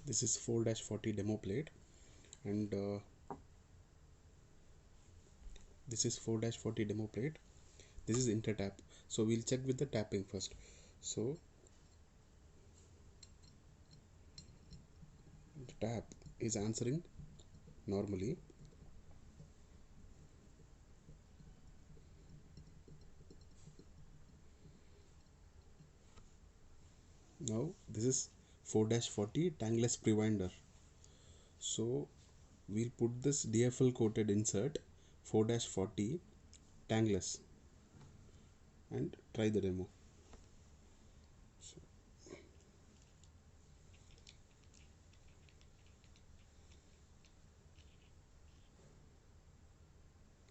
This is 4-40 demo plate, and this is 4-40 demo plate. This is intertap. So we'll check with the tapping first. So the tap is answering normally. Now this is 4-40 tangless prewinder. So we'll put this DFL coated insert 4-40 tangless and try the demo. So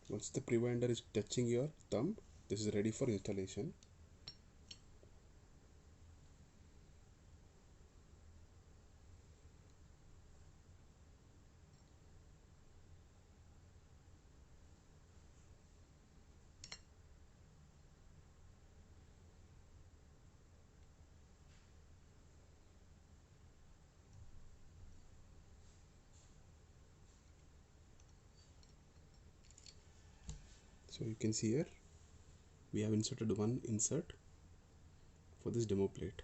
once the prewinder is touching your thumb, this is ready for installation. So you can see here we have inserted one insert for this demo plate.